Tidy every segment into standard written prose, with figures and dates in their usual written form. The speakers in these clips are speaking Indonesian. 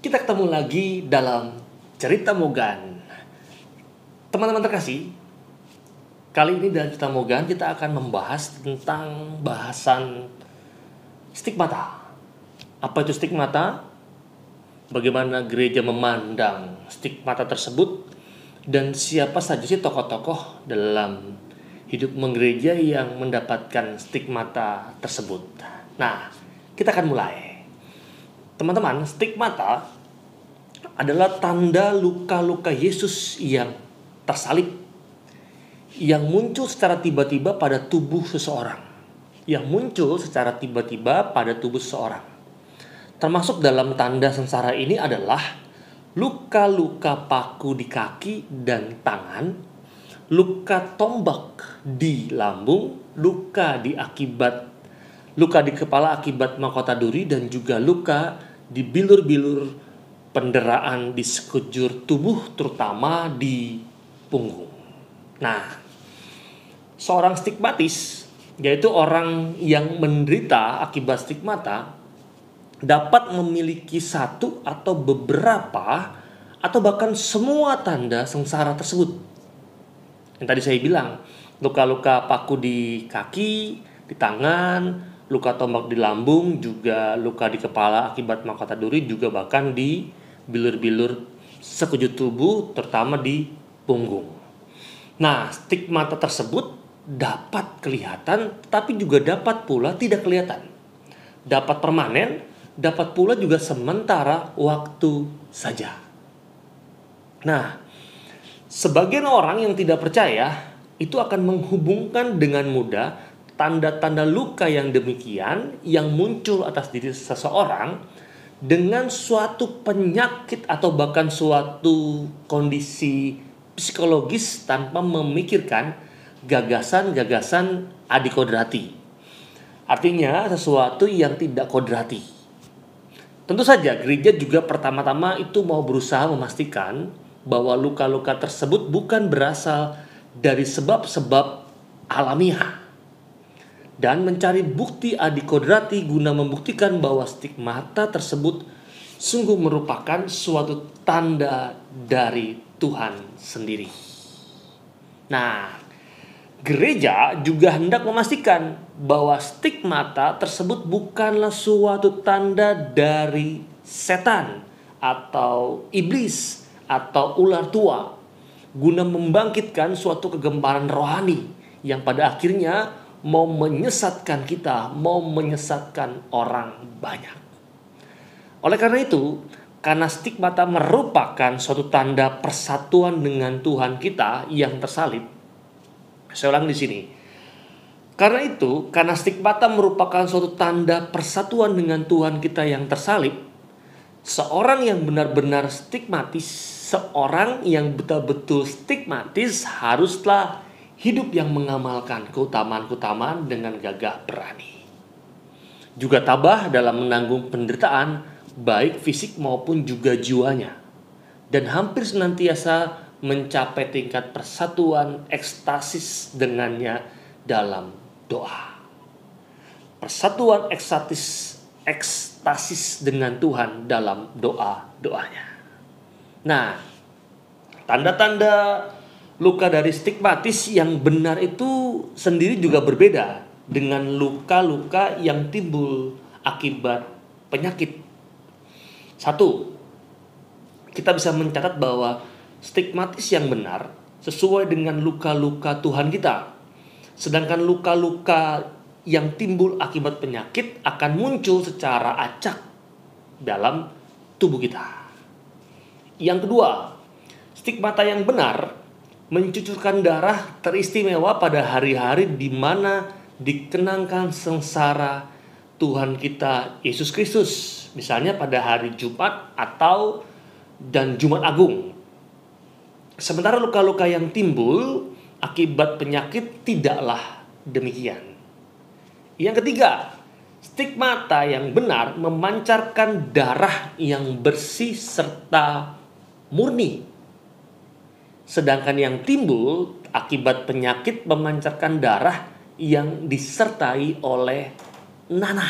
Kita ketemu lagi dalam Cerita Mogan. Teman-teman terkasih, kali ini dalam Cerita Mogan kita akan membahas tentang bahasan stigmata. Apa itu stigmata? Bagaimana gereja memandang stigmata tersebut? Dan siapa saja sih tokoh-tokoh dalam hidup menggereja yang mendapatkan stigmata tersebut? Nah, kita akan mulai. Teman-teman, stigmata adalah tanda luka-luka Yesus yang tersalib, yang muncul secara tiba-tiba pada tubuh seseorang. Termasuk dalam tanda sengsara ini adalah luka-luka paku di kaki dan tangan, luka tombak di lambung, luka di kepala akibat mahkota duri, dan juga luka di bilur-bilur penderaan di sekujur tubuh, terutama di punggung. Nah, seorang stigmatis, yaitu orang yang menderita akibat stigmata, dapat memiliki satu atau beberapa atau bahkan semua tanda sengsara tersebut. Yang tadi saya bilang, luka-luka paku di kaki, di tangan, luka tombak di lambung, juga luka di kepala akibat mahkota duri, juga bahkan di bilur-bilur sekujur tubuh, terutama di punggung. Nah, stigmata tersebut dapat kelihatan, tapi juga dapat pula tidak kelihatan. Dapat permanen, dapat pula juga sementara waktu saja. Nah, sebagian orang yang tidak percaya itu akan menghubungkan dengan mudah tanda-tanda luka yang demikian yang muncul atas diri seseorang dengan suatu penyakit atau bahkan suatu kondisi psikologis tanpa memikirkan gagasan-gagasan adikodrati. Artinya sesuatu yang tidak kodrati. Tentu saja gereja juga pertama-tama itu mau berusaha memastikan bahwa luka-luka tersebut bukan berasal dari sebab-sebab alamiah, dan mencari bukti adikodrati guna membuktikan bahwa stigmata tersebut sungguh merupakan suatu tanda dari Tuhan sendiri. Nah, gereja juga hendak memastikan bahwa stigmata tersebut bukanlah suatu tanda dari setan atau iblis atau ular tua, guna membangkitkan suatu kegemparan rohani yang pada akhirnya mau menyesatkan kita, mau menyesatkan orang banyak. Oleh karena itu, karena stigmata merupakan suatu tanda persatuan dengan Tuhan kita yang tersalib. Saya ulang di sini. Karena stigmata merupakan suatu tanda persatuan dengan Tuhan kita yang tersalib, seorang yang benar-benar stigmatis, seorang yang betul-betul stigmatis haruslah hidup yang mengamalkan keutamaan-keutamaan dengan gagah berani. Juga tabah dalam menanggung penderitaan, baik fisik maupun juga jiwanya. Dan hampir senantiasa mencapai tingkat persatuan ekstasis dengannya dalam doa. Persatuan ekstasis dengan Tuhan dalam doa-doanya. Nah, tanda-tanda luka dari stigmatis yang benar itu sendiri juga berbeda dengan luka-luka yang timbul akibat penyakit. Satu, kita bisa mencatat bahwa stigmatis yang benar sesuai dengan luka-luka Tuhan kita. Sedangkan luka-luka yang timbul akibat penyakit akan muncul secara acak dalam tubuh kita. Yang kedua, stigmata yang benar mencucurkan darah teristimewa pada hari-hari di mana dikenangkan sengsara Tuhan kita Yesus Kristus. Misalnya pada hari Jumat dan Jumat Agung. Sementara luka-luka yang timbul akibat penyakit tidaklah demikian. Yang ketiga, stigmata yang benar memancarkan darah yang bersih serta murni. Sedangkan yang timbul akibat penyakit memancarkan darah yang disertai oleh nanah.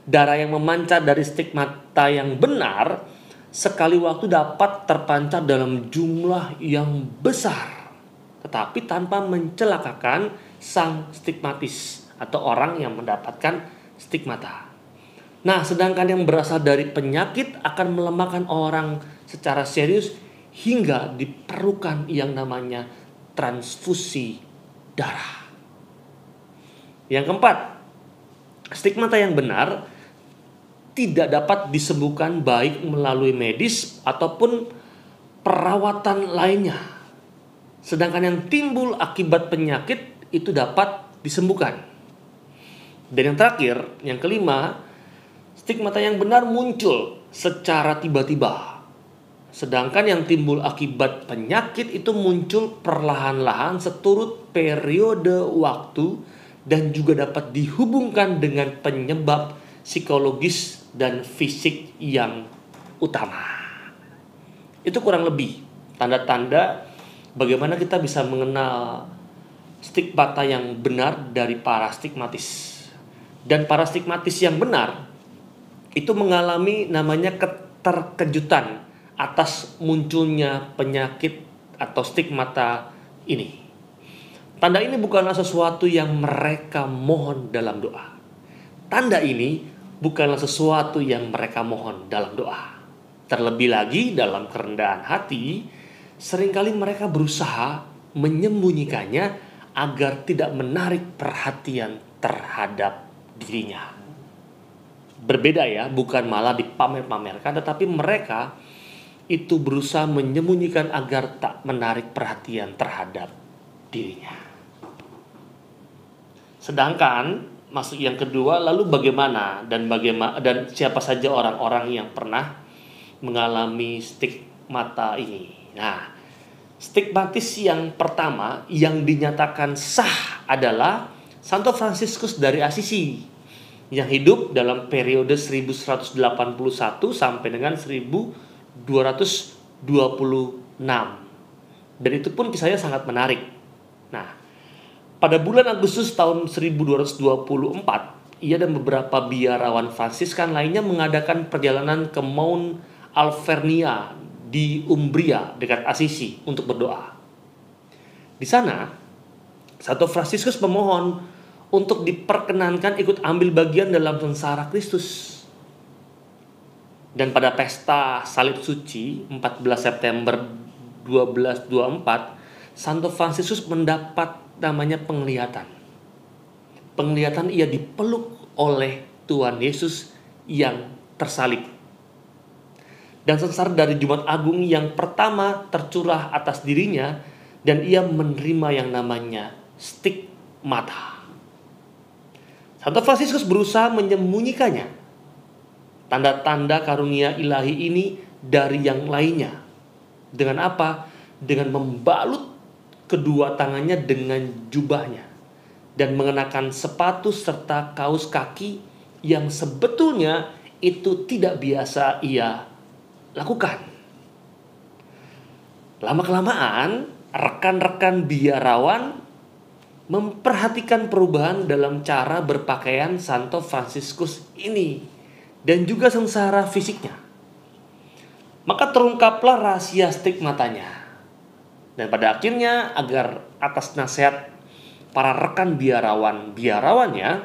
darah yang memancar dari stigmata yang benar sekali waktu dapat terpancar dalam jumlah yang besar, tetapi tanpa mencelakakan sang stigmatis atau orang yang mendapatkan stigmata. Nah, sedangkan yang berasal dari penyakit akan melemahkan orang secara serius hingga diperlukan yang namanya transfusi darah. Yang keempat, stigmata yang benar tidak dapat disembuhkan baik melalui medis ataupun perawatan lainnya. Sedangkan yang timbul akibat penyakit itu dapat disembuhkan. Dan yang terakhir, yang kelima, stigmata yang benar muncul secara tiba-tiba. Sedangkan yang timbul akibat penyakit itu muncul perlahan-lahan seturut periode waktu dan juga dapat dihubungkan dengan penyebab psikologis dan fisik yang utama. Itu kurang lebih tanda-tanda bagaimana kita bisa mengenal stigmata yang benar dari para stigmatis. Dan para stigmatis yang benar itu mengalami namanya keterkejutan atas munculnya penyakit atau stigmata ini. Tanda ini bukanlah sesuatu yang mereka mohon dalam doa. Tanda ini bukanlah sesuatu yang mereka mohon dalam doa. Terlebih lagi dalam kerendahan hati, seringkali mereka berusaha menyembunyikannya agar tidak menarik perhatian terhadap dirinya. Berbeda ya, bukan malah dipamer-pamerkan, tetapi mereka itu berusaha menyembunyikan agar tak menarik perhatian terhadap dirinya. Sedangkan masuk yang kedua, lalu bagaimana dan siapa saja orang-orang yang pernah mengalami stigmata ini. Nah, stigmatis yang pertama yang dinyatakan sah adalah Santo Fransiskus dari Assisi yang hidup dalam periode 1181 sampai dengan 1226. Dan itu pun kisahnya sangat menarik. Nah, pada bulan Agustus tahun 1224, ia dan beberapa biarawan Fransiskan lainnya mengadakan perjalanan ke Mount Alvernia di Umbria dekat Assisi untuk berdoa. Di sana, Santo Fransiskus memohon untuk diperkenankan ikut ambil bagian dalam sengsara Kristus. Dan pada pesta Salib Suci 14 September 1224, Santo Fransiskus mendapat namanya penglihatan. Penglihatan ia dipeluk oleh Tuhan Yesus yang tersalib. Dan sengsara dari Jumat Agung yang pertama tercurah atas dirinya dan ia menerima yang namanya stigmata. Santo Fransiskus berusaha menyembunyikannya. Tanda-tanda karunia ilahi ini dari yang lainnya. Dengan apa? Dengan membalut kedua tangannya dengan jubahnya dan mengenakan sepatu serta kaos kaki yang sebetulnya itu tidak biasa ia lakukan. Lama-kelamaan rekan-rekan biarawan memperhatikan perubahan dalam cara berpakaian Santo Fransiskus ini dan juga sengsara fisiknya. Maka terungkaplah rahasia stigmatanya. Dan pada akhirnya agar atas nasihat para rekan biarawannya,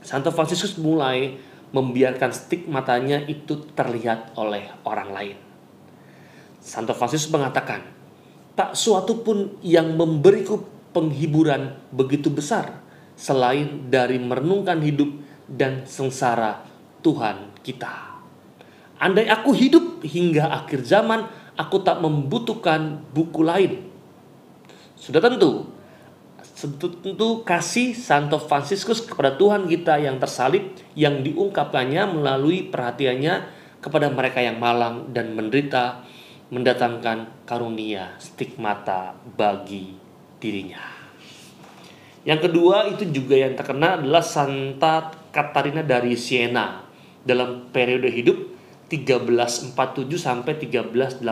Santo Fransiskus mulai membiarkan stigmatanya itu terlihat oleh orang lain. Santo Fransiskus mengatakan, tak suatu pun yang memberiku penghiburan begitu besar selain dari merenungkan hidup dan sengsara Tuhan kita. Andai aku hidup hingga akhir zaman, aku tak membutuhkan buku lain. Sudah tentu kasih Santo Fransiskus kepada Tuhan kita yang tersalib yang diungkapkannya melalui perhatiannya kepada mereka yang malang dan menderita mendatangkan karunia stigmata bagi dirinya. Yang kedua itu juga yang terkenal adalah Santa Katarina dari Siena dalam periode hidup 1347 sampai 1380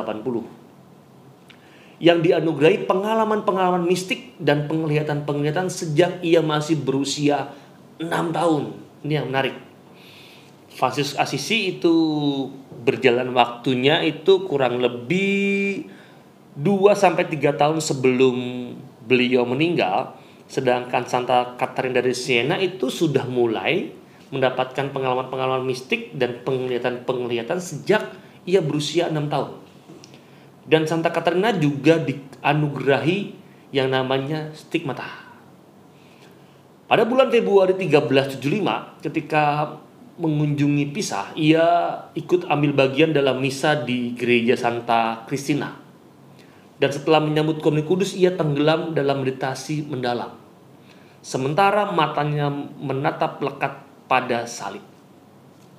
yang dianugerahi pengalaman-pengalaman mistik dan penglihatan-penglihatan sejak ia masih berusia 6 tahun. Ini yang menarik. Francis Assisi itu berjalan waktunya itu kurang lebih 2 sampai 3 tahun sebelum beliau meninggal, sedangkan Santa Katarina dari Siena itu sudah mulai mendapatkan pengalaman-pengalaman mistik dan penglihatan-penglihatan sejak ia berusia 6 tahun. Dan Santa Katarina juga dianugerahi yang namanya stigmata. Pada bulan Februari 1375, ketika mengunjungi Pisa, ia ikut ambil bagian dalam misa di gereja Santa Cristina. Dan setelah menyambut Komunion Kudus, ia tenggelam dalam meditasi mendalam. Sementara matanya menatap lekat pada salib.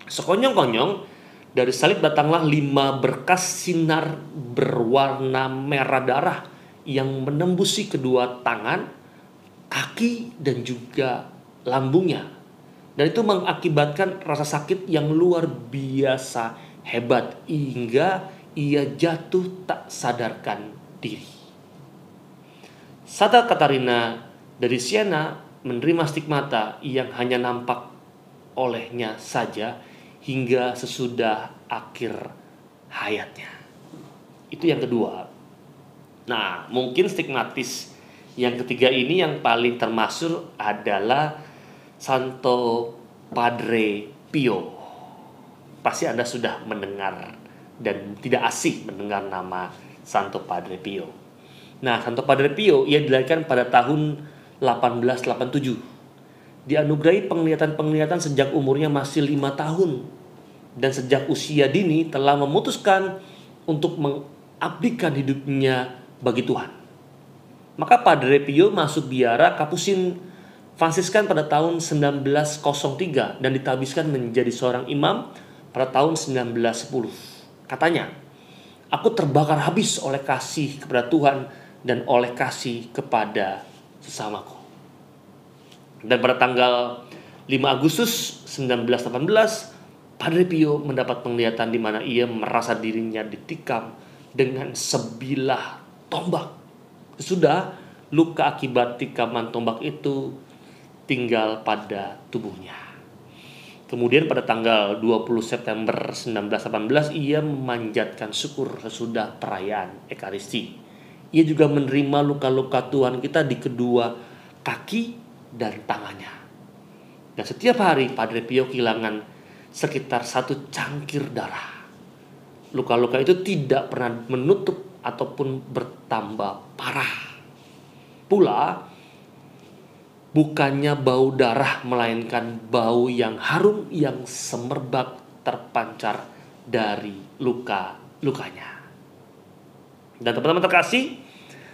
Sekonyong-konyong, dari salib datanglah 5 berkas sinar berwarna merah darah yang menembusi kedua tangan, kaki, dan juga lambungnya. Dan itu mengakibatkan rasa sakit yang luar biasa hebat hingga ia jatuh tak sadarkan diri. Santa Katarina dari Siena menerima stigmata yang hanya nampak olehnya saja hingga sesudah akhir hayatnya. Itu yang kedua. Nah, mungkin stigmatis yang ketiga ini yang paling termasyhur adalah Santo Padre Pio. Pasti Anda sudah mendengar dan tidak asing mendengar nama Santo Padre Pio. Nah, Santo Padre Pio ia dilahirkan pada tahun 1887. Dianugerahi penglihatan-penglihatan sejak umurnya masih 5 tahun. Dan sejak usia dini telah memutuskan untuk mengabdikan hidupnya bagi Tuhan. Maka Padre Pio masuk biara Kapusin Fransiskan pada tahun 1903 dan ditabiskan menjadi seorang imam pada tahun 1910. Katanya, "Aku terbakar habis oleh kasih kepada Tuhan dan oleh kasih kepada sesamaku." Dan pada tanggal 5 Agustus 1918, Padre Pio mendapat penglihatan di mana ia merasa dirinya ditikam dengan sebilah tombak. Sudah luka akibat tikaman tombak itu tinggal pada tubuhnya. Kemudian pada tanggal 20 September 1918 ia memanjatkan syukur sesudah perayaan Ekaristi. Ia juga menerima luka-luka Tuhan kita di kedua kaki dan tangannya. Dan setiap hari Padre Pio kehilangan sekitar 1 cangkir darah. Luka-luka itu tidak pernah menutup ataupun bertambah parah. Pula bukannya bau darah, melainkan bau yang harum yang semerbak terpancar dari luka-lukanya. Dan teman-teman terkasih,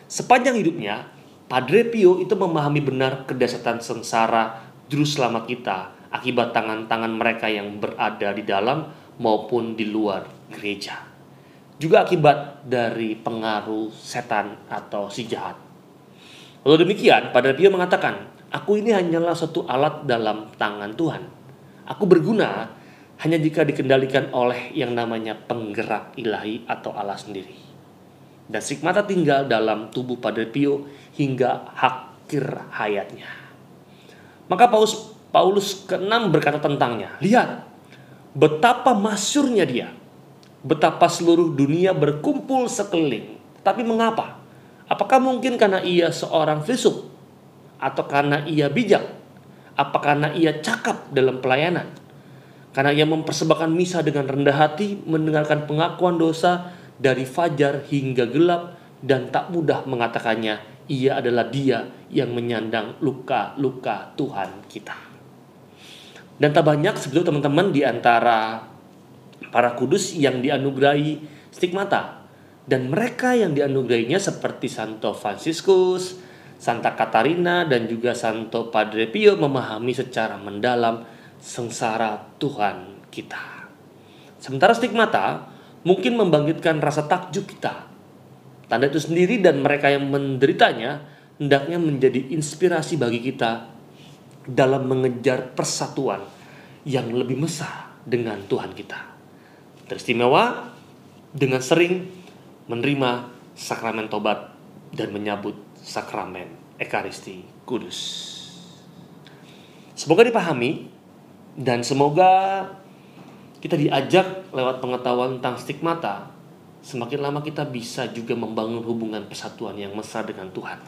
sepanjang hidupnya, Padre Pio itu memahami benar kedahsyatan sengsara juru selamat kita akibat tangan-tangan mereka yang berada di dalam maupun di luar gereja. Juga akibat dari pengaruh setan atau si jahat. Lalu demikian, Padre Pio mengatakan, "Aku ini hanyalah satu alat dalam tangan Tuhan. Aku berguna hanya jika dikendalikan oleh yang namanya penggerak ilahi atau Allah sendiri." Dan stigmata tinggal dalam tubuh Padre Pio hingga akhir hayatnya. Maka Paulus ke-6 berkata tentangnya, "Lihat betapa masyhurnya dia, betapa seluruh dunia berkumpul sekeliling. Tapi mengapa? Apakah mungkin karena ia seorang filsuf? Atau karena ia bijak? Apa karena ia cakap dalam pelayanan? Karena ia mempersembahkan misa dengan rendah hati, mendengarkan pengakuan dosa dari fajar hingga gelap, dan tak mudah mengatakannya, ia adalah dia yang menyandang luka-luka Tuhan kita." Dan tak banyak sebetulnya teman-teman di antara para kudus yang dianugerahi stigmata. Dan mereka yang dianugerahinya seperti Santo Fransiskus, Santa Katarina, dan juga Santo Padre Pio memahami secara mendalam sengsara Tuhan kita. Sementara stigmata mungkin membangkitkan rasa takjub kita. Tanda itu sendiri dan mereka yang menderitanya hendaknya menjadi inspirasi bagi kita dalam mengejar persatuan yang lebih mesra dengan Tuhan kita. Teristimewa dengan sering menerima sakramen tobat dan menyambut sakramen Ekaristi Kudus. Semoga dipahami dan semoga kita diajak lewat pengetahuan tentang stigmata, semakin lama kita bisa juga membangun hubungan persatuan yang mesra dengan Tuhan.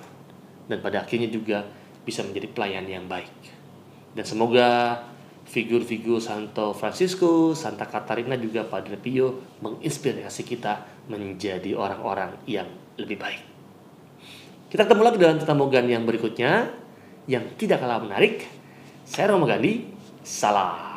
Dan pada akhirnya juga bisa menjadi pelayan yang baik. Dan semoga figur-figur Santo Fransiskus, Santa Katarina, juga Padre Pio menginspirasi kita menjadi orang-orang yang lebih baik. Kita ketemu lagi dalam Tetamogan yang berikutnya, yang tidak kalah menarik. Saya Romo Gandhi, salam.